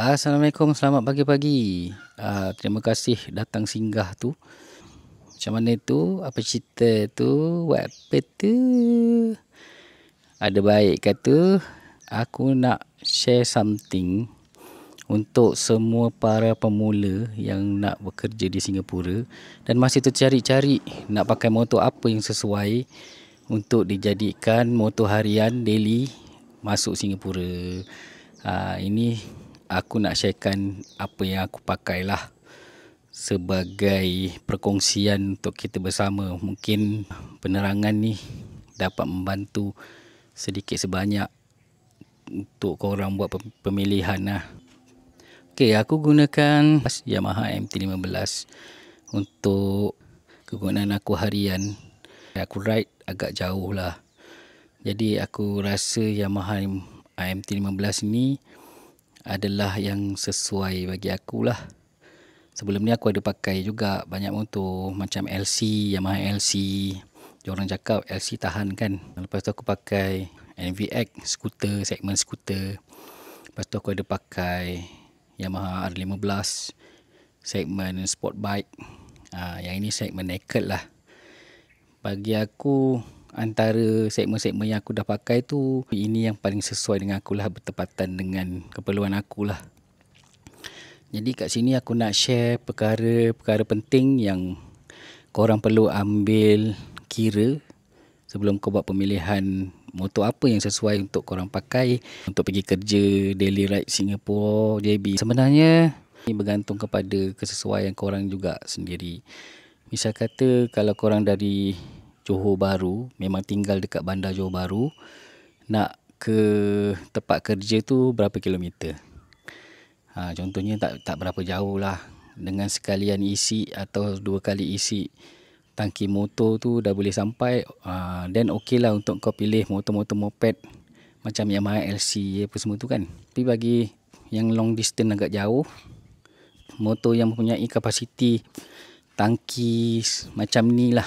Assalamualaikum, selamat pagi-pagi. Terima kasih datang singgah tu. Macam mana tu? Apa cerita tu? Buat apa tu? Ada baik kata, aku nak share something untuk semua para pemula yang nak bekerja di Singapura dan masih tercari-cari nak pakai motor apa yang sesuai untuk dijadikan motor harian daily masuk Singapura. Ini aku nak sharekan apa yang aku pakai lah sebagai perkongsian untuk kita bersama. Mungkin penerangan ni dapat membantu sedikit sebanyak untuk korang buat pemilihan lah. Okey, aku gunakan Yamaha MT-15 untuk kegunaan aku harian. Aku ride agak jauh lah. Jadi aku rasa Yamaha MT-15 ni adalah yang sesuai bagi aku lah. Sebelum ni aku ada pakai juga banyak motor macam LC, Yamaha LC. Diorang cakap LC tahan kan. Lepas tu aku pakai NVX skuter, segmen skuter. Lepas tu aku ada pakai Yamaha R15 segmen sport bike. Yang ini segmen naked lah. Bagi aku antara segmen-segmen yang aku dah pakai tu, ini yang paling sesuai dengan aku lah, bertepatan dengan keperluan aku lah. Jadi kat sini aku nak share perkara-perkara penting yang korang perlu ambil kira sebelum kau buat pemilihan motor apa yang sesuai untuk korang pakai untuk pergi kerja, daily ride Singapore, JB. Sebenarnya ini bergantung kepada kesesuaian korang juga sendiri. Misal kata kalau korang dari Johor Bahru, memang tinggal dekat bandar Johor Bahru, nak ke tempat kerja tu berapa kilometer? Contohnya tak berapa jauh lah. Dengan sekalian isi atau 2 kali isi tangki motor tu dah boleh sampai. Then okey lah untuk kau pilih motor-motor moped macam Yamaha LC apa semua tu kan. Tapi bagi yang long distance agak jauh, motor yang mempunyai kapasiti tangki macam ni lah,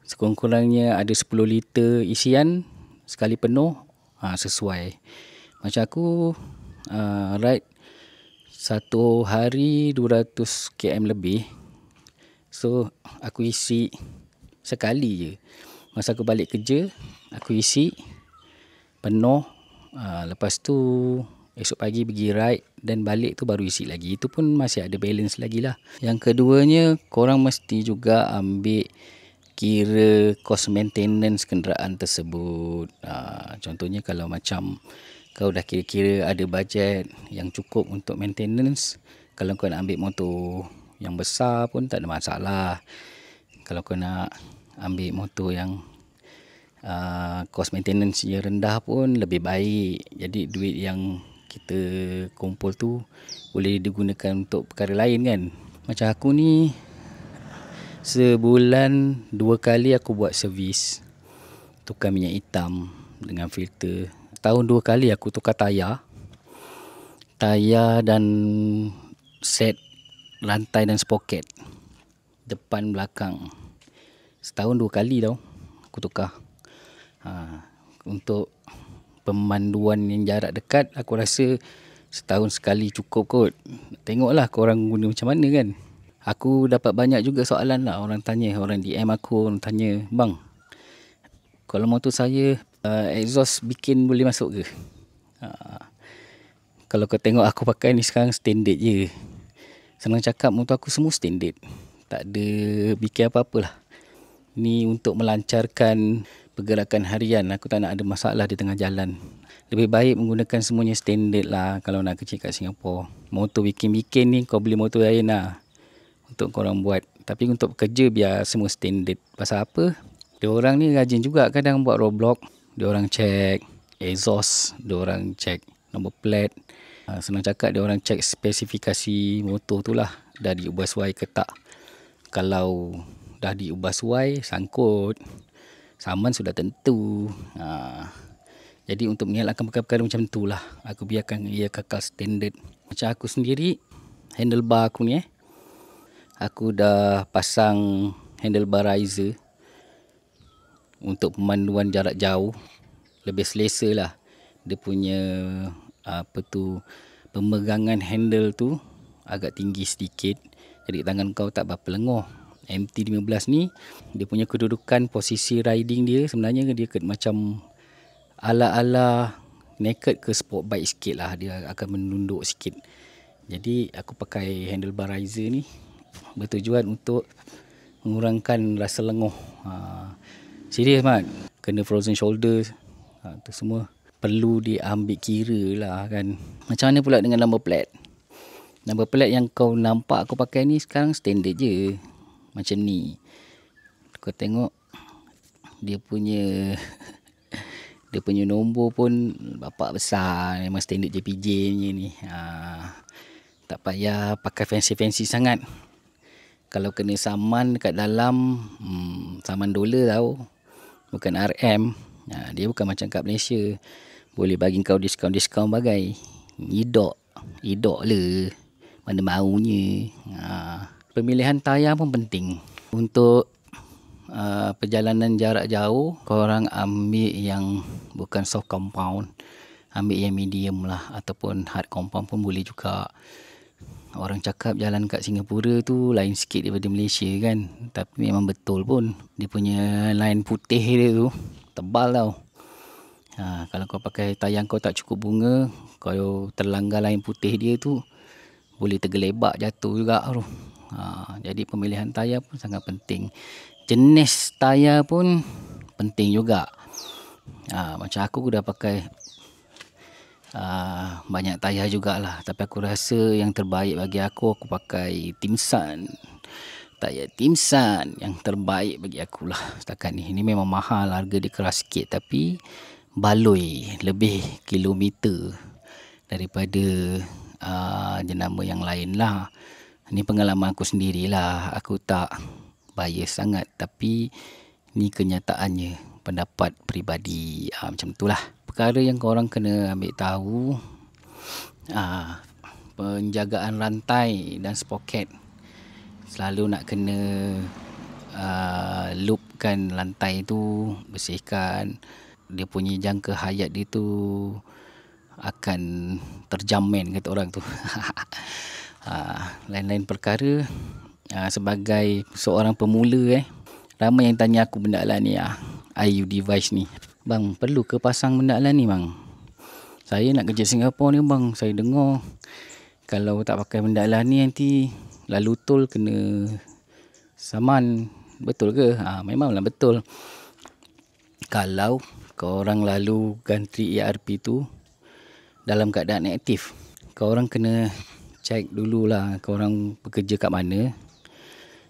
sekurang-kurangnya ada 10 liter isian sekali penuh, sesuai. Macam aku ride satu hari 200 km lebih. So aku isi sekali je. Masa aku balik kerja, aku isi penuh. Lepas tu esok pagi pergi ride dan balik tu baru isi lagi. Itu pun masih ada balance lagi lah. Yang keduanya, korang mesti juga ambil kira kos maintenance kenderaan tersebut. Contohnya kalau macam kau dah kira-kira ada bajet yang cukup untuk maintenance, kalau kau nak ambil motor yang besar pun tak ada masalah. Kalau kau nak ambil motor yang kos maintenance yang rendah pun lebih baik. Jadi duit yang kita kumpul tu boleh digunakan untuk perkara lain kan. Macam aku ni sebulan 2 kali aku buat servis, tukar minyak hitam dengan filter. Tahun 2 kali aku tukar tayar dan set rantai dan sproket depan belakang. Setahun 2 kali tau aku tukar. Untuk pemanduan yang jarak dekat, aku rasa setahun sekali cukup kot. Tengoklah korang guna macam mana kan. Aku dapat banyak juga soalan lah. Orang tanya, orang DM aku, orang tanya, "Bang, kalau motor saya exhaust bikin boleh masuk ke?" Kalau kau tengok aku pakai ni sekarang standard je. Senang cakap, motor aku semua standard. Tak ada bikin apa-apa lah. Ni untuk melancarkan pergerakan harian. Aku tak nak ada masalah di tengah jalan. Lebih baik menggunakan semuanya standard lah kalau nak kerja kat Singapura. Motor bikin-bikin ni kau beli motor lain lah untuk korang buat. Tapi untuk kerja biar semua standard. Pasal apa? Diorang ni rajin juga kadang buat roadblock. Diorang check exhaust, diorang check nombor plate. Senang cakap, diorang check spesifikasi motor tu lah. Dah diubah sesuai ke tak. Kalau dah diubah sesuai, sangkut. Saman sudah tentu. Jadi untuk mengelakkan perkara-perkara macam tu lah, aku biarkan ia kekal standard. Macam aku sendiri, handlebar aku ni aku dah pasang handlebar riser untuk pemanduan jarak jauh. Lebih selesa lah. Dia punya pemegangan handle tu agak tinggi sedikit, jadi tangan kau tak berapa lenguh. MT-15 ni dia punya kedudukan posisi riding dia sebenarnya dia macam ala-ala naked ke sport bike sikit lah, dia akan menunduk sikit. Jadi aku pakai handlebar riser ni bertujuan untuk mengurangkan rasa lenguh. Serius Mat, kena frozen shoulder, tu semua perlu diambil kira lah kan. Macam mana pula dengan number plate? Number plate yang kau nampak aku pakai ni sekarang standard je. Macam ni. Kau tengok dia punya dia punya nombor pun bapak besar. Memang standard JPJ punya ni. Tak payah pakai fancy-fancy sangat. Kalau kena saman dekat dalam, saman dolar tau. Bukan RM. Dia bukan macam kat Malaysia. Boleh bagi kau diskaun-diskaun bagai. Idok le. Mana maunya. Pemilihan tayar pun penting. Untuk perjalanan jarak jauh, korang ambil yang bukan soft compound. Ambil yang medium lah. Ataupun hard compound pun boleh juga. Orang cakap jalan kat Singapura tu lain sikit daripada Malaysia kan. Tapi memang betul pun. Dia punya line putih dia tu tebal tau. Kalau kau pakai tayar kau tak cukup bunga, kau terlanggar line putih dia tu, boleh tergelebak jatuh juga tu. Jadi pemilihan tayar pun sangat penting. Jenis tayar pun penting juga. Macam aku dah pakai banyak tayar jugalah. Tapi aku rasa yang terbaik bagi aku pakai Timsan. Tayar Timsan yang terbaik bagi aku lah setakat ni. Ini memang mahal, harga dia keras sikit, tapi baloi lebih kilometer daripada jenama yang lain lah. Ini pengalaman aku sendirilah. Aku tak bias sangat, tapi ni kenyataannya, pendapat peribadi. Macam itulah. Perkara yang korang kena ambil tahu, penjagaan rantai dan sproket. Selalu nak kena loopkan lantai tu, bersihkan. Dia punya jangka hayat dia tu akan terjamin, kata orang tu. Lain-lain perkara, sebagai seorang pemula, ramai yang tanya aku benda lah ni, IU device ni. Bang, perlu ke pasang benda lah ni bang? Saya nak kerja Singapura ni bang. Saya dengar kalau tak pakai benda lah ni nanti lalu tol kena saman. Betul ke? Memanglah betul. Kalau korang lalu gantri ERP tu dalam keadaan aktif, korang kena cek dululah korang bekerja kat mana,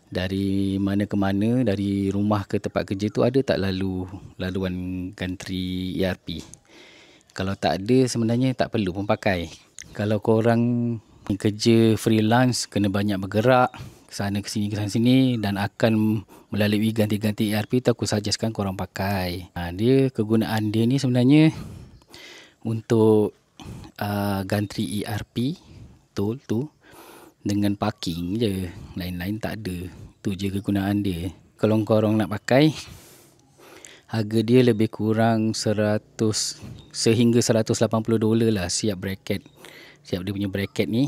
dari mana ke mana, dari rumah ke tempat kerja tu ada tak laluan gantri ERP. Kalau tak ada, sebenarnya tak perlu pun pakai. Kalau korang kerja freelance, kena banyak bergerak kesana kesini dan akan melalui ganti-ganti ERP tu, aku suggestkan korang pakai. Dia, kegunaan dia ni sebenarnya untuk gantri ERP tol tu dengan parking je, lain-lain tak ada. Tu je kegunaan dia. Kalau korang nak pakai, harga dia lebih kurang 100 sehingga $180 lah siap bracket. Siap dia punya bracket ni.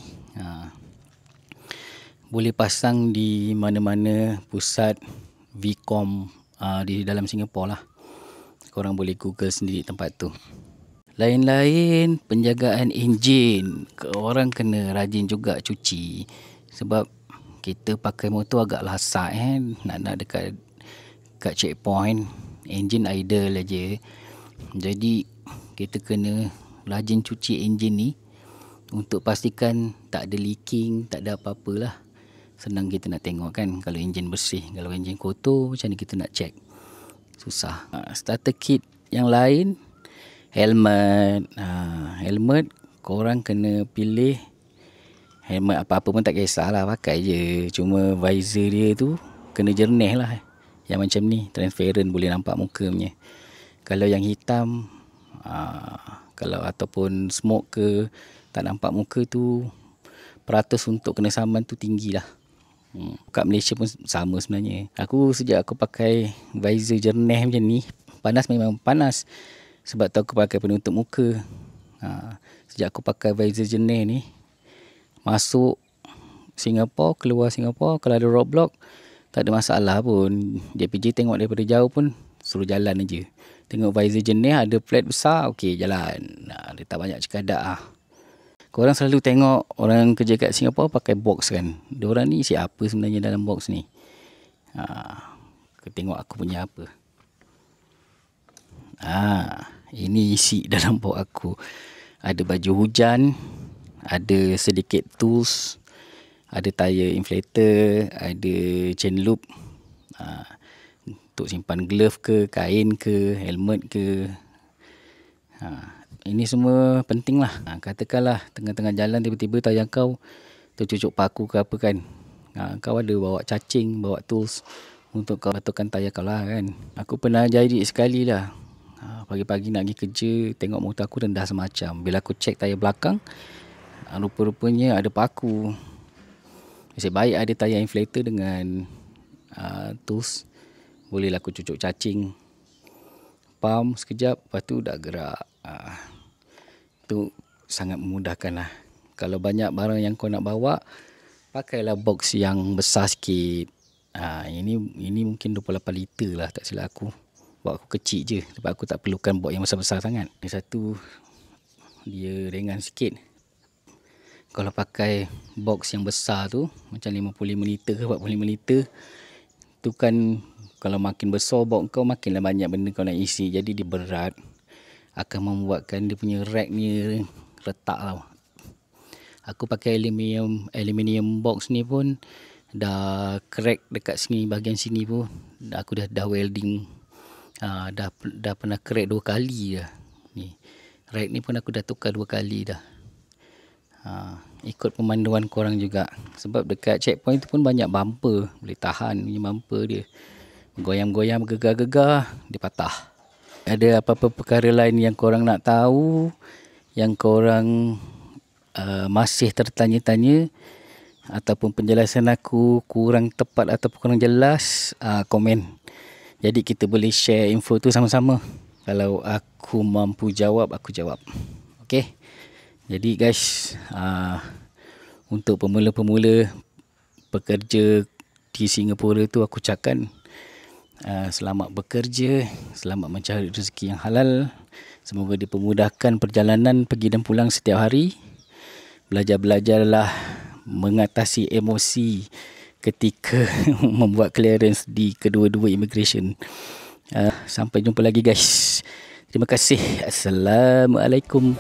Boleh pasang di mana-mana pusat Vcom di dalam Singapura lah. Korang boleh Google sendiri tempat tu. Lain-lain, penjagaan enjin. Orang kena rajin juga cuci. Sebab kita pakai motor agak lasak nak dekat checkpoint, enjin idle aja. Jadi kita kena rajin cuci enjin ni untuk pastikan tak ada leaking, tak ada apa-apalah. Senang kita nak tengok kan kalau enjin bersih. Kalau enjin kotor, macam ni kita nak check? Susah. Starter kit yang lain, helmet. Helmet korang kena pilih helmet apa-apa pun tak kisahlah, pakai je. Cuma visor dia tu kena jernih lah. Yang macam ni, transparent, boleh nampak muka punya. Kalau yang hitam, kalau ataupun smoke ke, tak nampak muka tu, peratus untuk kena saman tu tinggi lah. Kat Malaysia pun sama sebenarnya. Sejak aku pakai visor jernih macam ni, panas memang panas. Sebab tu aku pakai penutup muka. Sejak aku pakai visor jenis ni, masuk Singapura, keluar Singapura, kalau ada roadblock, tak ada masalah pun. JPJ tengok daripada jauh pun suruh jalan aja. Tengok visor jenis, ada plate besar, okey jalan. Dia tak banyak cekadak lah. Korang selalu tengok orang kerja kat Singapura pakai box kan. Diorang ni isi apa sebenarnya dalam box ni? Tengok aku punya apa. Ini isi dalam box aku. Ada baju hujan, ada sedikit tools, ada tire inflator, ada chain loop, untuk simpan glove ke, kain ke, helmet ke. Ini semua penting lah. Katakanlah tengah-tengah jalan tiba-tiba tayar kau tercucuk paku ke apa kan. Kau ada bawa cacing, bawa tools untuk kau betulkan tayar kau lah kan. Aku pernah jadi sekali lah. Pagi-pagi nak pergi kerja, tengok motor aku rendah semacam. Bila aku cek tayar belakang, rupa-rupanya ada paku. Nasib baik ada tayar inflator dengan tools. Bolehlah aku cucuk cacing. Pump sekejap, lepas tu dah gerak. Itu sangat memudahkan lah. Kalau banyak barang yang kau nak bawa, pakailah box yang besar sikit. Ini mungkin 28 liter lah, tak silap aku. Box aku kecil je, sebab aku tak perlukan box yang besar-besar sangat. Yang satu, dia ringan sikit. Kalau pakai box yang besar tu, macam 55 liter ke 45 liter, tu kan kalau makin besar box kau, makinlah banyak benda kau nak isi. Jadi dia berat, akan membuatkan dia punya rack ni retak tau. Aku pakai aluminium box ni pun dah crack dekat sini, bahagian sini pun. Aku dah welding. Dah pernah crack 2 kali dah. Ni rack ni pun aku dah tukar 2 kali dah. Ikut pemanduan korang juga. Sebab dekat checkpoint tu pun banyak bumper, boleh tahan punya bumper dia. Goyang-goyang, gegar-gegar, dia patah. Ada apa-apa perkara lain yang korang nak tahu, yang korang masih tertanya-tanya, ataupun penjelasan aku kurang tepat ataupun kurang jelas, komen. Jadi kita boleh share info tu sama-sama. Kalau aku mampu jawab, aku jawab. Okay. Jadi guys, untuk pemula-pemula pekerja di Singapura tu, aku ucapkan selamat bekerja, selamat mencari rezeki yang halal. Semoga dipermudahkan perjalanan pergi dan pulang setiap hari. Belajar-belajarlah mengatasi emosi ketika membuat clearance di kedua-dua immigration. Sampai jumpa lagi guys. Terima kasih. Assalamualaikum.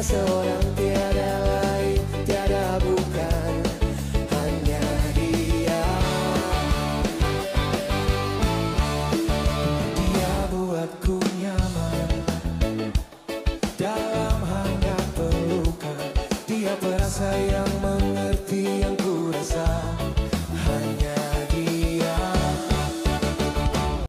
Seorang tiada lain, tiada bukan, hanya dia. Dia buatku nyaman dalam hangat pelukan. Dia perasa yang